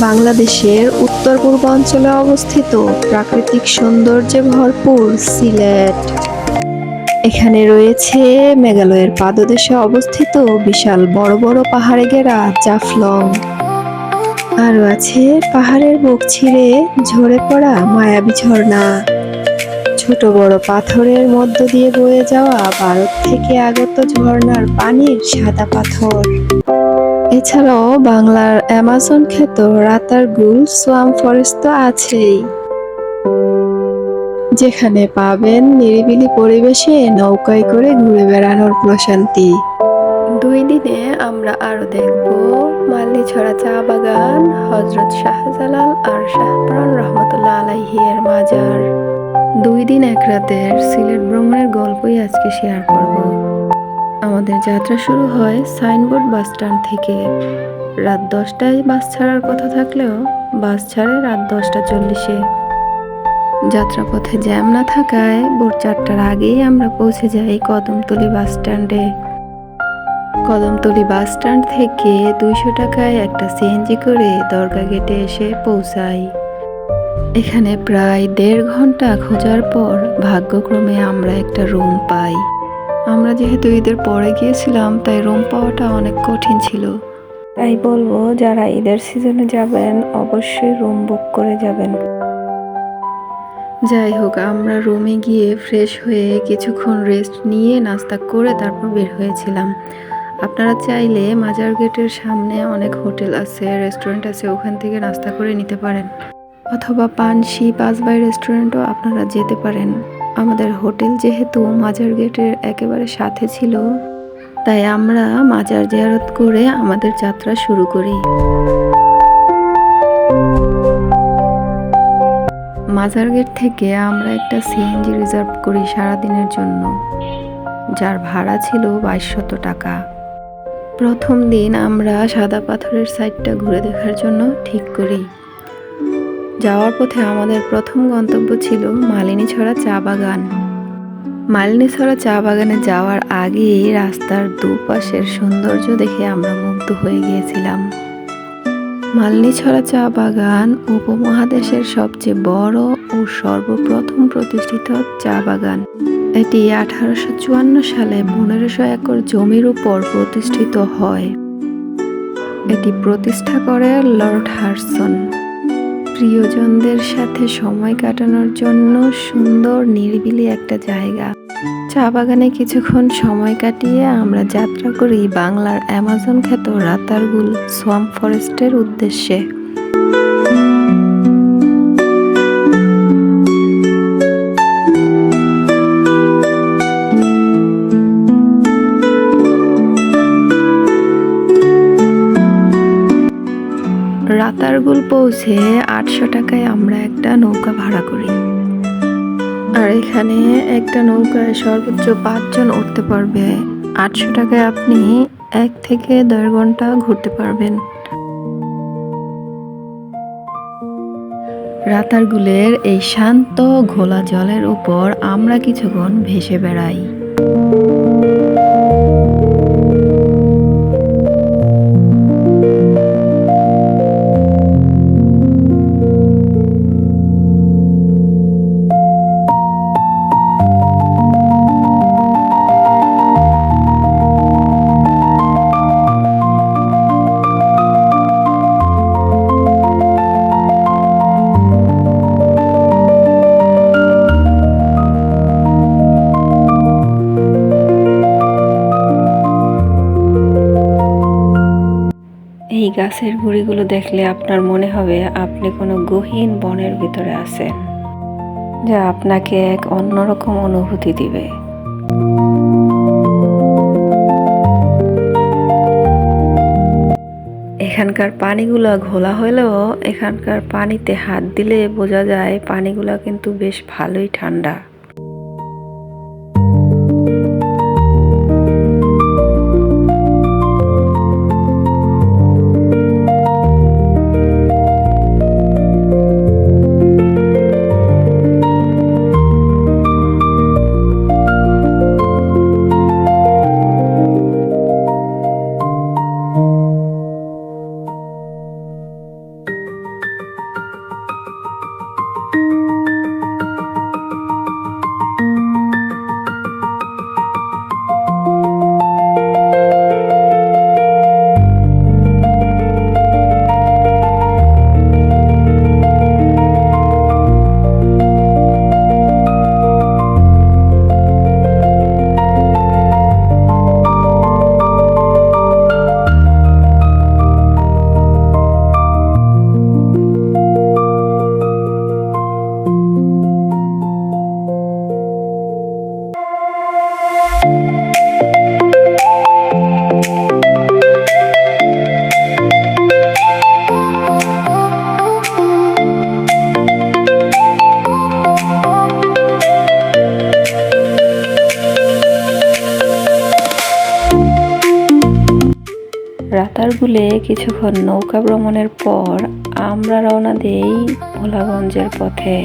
বাংলাদেশের উত্তর পূর্বাঞ্চলে অবস্থিত প্রাকৃতিক সৌন্দর্যে ভরপুর সিলেট। এখানে রয়েছে মেঘালয়ের পাদদেশে অবস্থিত বিশাল বড় বড় পাহাড়ে ঘেরা জাফলং। আরও আছে পাহাড়ের বুক ছিঁড়ে ঝরে পড়া মায়াবী ঝর্ণা, ছোট বড় পাথরের মধ্য দিয়ে বয়ে যাওয়া ভারত থেকে আগত ঝর্ণার পানির সাদা পাথর। এছাড়াও বাংলার অ্যামাজন খ্যাত রাতারগুল সোয়াম্প ফরেস্ট তো আছেই, যেখানে পাবেন নিরিবিলি পরিবেশে নৌকায় করে ঘুরে বেড়ানোর প্রশান্তি। 2 দিনে আমরা আরো দেখব মালনীছড়া চা বাগান, হযরত শাহজালাল আর শাহপরাণ রহমতুল্লাহ আলাইহির মাজার। 2 দিন 1 রাতের সিলেট ভ্রমণের গল্পই আজকে শেয়ার করব। আমাদের যাত্রা শুরু হয় সাইনবোর্ড বাস স্ট্যান্ড থেকে। রাত 10টায় বাস ছাড়ার কথা থাকলেও বাস ছাড়ে রাত 10:40-এ। যাত্রাপথে জ্যাম না থাকায় ভোর 4টার আগেই আমরা পৌঁছে যাই কদমতলী বাস স্ট্যান্ডে। কদমতলী বাস স্ট্যান্ড থেকে 200 টাকায় একটা সিএনজি করে দরগা গেটে এসে পৌঁছাই। এখানে প্রায় 1.5 ঘন্টা খোঁজার পর ভাগ্যক্রমে আমরা একটা রুম পাই। আমরা যেহেতু ঈদের পরে গিয়েছিলাম তাই রুম পাওয়াটা অনেক কঠিন ছিল। তাই বলবো যারা ঈদের সিজনে যাবেন অবশ্যই রুম বুক করে যাবেন। যাই হোক, আমরা রুমে গিয়ে ফ্রেশ হয়ে কিছুক্ষণ রেস্ট নিয়ে নাস্তা করে তারপর বের হয়েছিলাম। আপনারা চাইলে মাজার গেটের সামনে অনেক হোটেল আছে, রেস্টুরেন্ট আছে, ওখান থেকে নাস্তা করে নিতে পারেন, অথবা পানশি পাঁচবাই রেস্টুরেন্টও আপনারা যেতে পারেন। আমাদের হোটেল যেহেতু মাজার গেটের একেবারে সাথে ছিল, তাই আমরা মাজার জিয়ারত করে আমাদের যাত্রা শুরু করি। মাজার গেট থেকে আমরা একটা সিএনজি রিজার্ভ করি সারাদিনের জন্য, যার ভাড়া ছিল 2200 টাকা। প্রথম দিন আমরা সাদা পাথরের সাইডটা ঘুরে দেখার জন্য ঠিক করি। যাওয়ার পথে আমাদের প্রথম গন্তব্য ছিল মালিনীছড়া চা বাগান। মালিনীছড়া চা বাগানে যাওয়ার আগেই রাস্তার দুপাশের সৌন্দর্য দেখে আমরা মুগ্ধ হয়ে গিয়েছিলাম। মালিনীছড়া চা বাগান উপমহাদেশের সবচেয়ে বড় ও সর্বপ্রথম প্রতিষ্ঠিত চা বাগান। এটি 1854 সালে 1500 একর জমির উপর প্রতিষ্ঠিত হয়। এটি প্রতিষ্ঠা করে লর্ড হার্সন। প্রিয়জনদের সাথে সময় কাটানোর জন্য সুন্দর নিরিবিলি একটা জায়গা। চা বাগানে কিছুক্ষণ সময় কাটিয়ে আমরা যাত্রা করি বাংলার অ্যামাজন খ্যাত রাতারগুল সোয়াম্প ফরেস্টের উদ্দেশ্যে। রাতারগুল পৌঁছে 800 টাকায় আমরা একটা নৌকা ভাড়া করি। আর এখানে একটা নৌকায় সর্বোচ্চ 5 জন উঠতে পারবে। 800 টাকায় আপনি 1 থেকে 1.5 ঘন্টা ঘুরতে পারবেন। রাতারগুলের এই শান্ত ঘোলা জলের উপর আমরা কিছুক্ষণ ভেসে বেড়াই। এই গাছের গুঁড়িগুলো দেখলে আপনার মনে হবে আপনি কোনো গহীন বনের ভিতরে আছেন, যা আপনাকে এক অন্যরকম অনুভূতি দিবে। এখানকার পানিগুলা ঘোলা হলেও এখানকার পানিতে হাত দিলে বোঝা যায় পানিগুলা কিন্তু বেশ ভালোই ঠান্ডা। পাহাড়গুলো কিছুক্ষণ নৌকা ভ্রমণের পর আমরা রওনা দেই ভোলাগঞ্জের পথে।